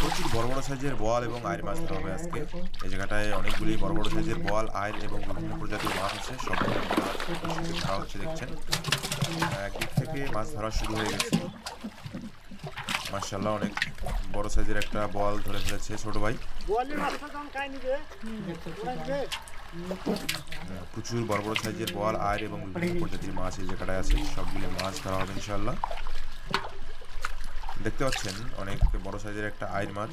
প্রচুর বড় বড় সাইজের বোয়াল এবং আইর মাছ ধরা হবে আজকে। এই জায়গাটায় অনেকগুলি বড় বড় সাইজের বোয়াল, আইর এবং বিভিন্ন প্রজাতির মাছ আছে। সবগুলো মাছ একসাথে ধরা হচ্ছে দেখছেন। একদিক থেকে মাছ ধরা শুরু হয়ে গেছে। মাশাআল্লাহ, অনেক বড় সাইজের একটা বোয়াল ধরে ফেলেছে ছোট ভাই। প্রচুর বড় বড় সাইজের বোয়াল, আইর এবং বিভিন্ন প্রজাতির মাছ এই জায়গাটায় আছে। সবগুলি মাছ ধরা হবে ইনশাআল্লাহ। দেখতে পাচ্ছেন অনেক বড় সাইজের একটা আইর মাছ।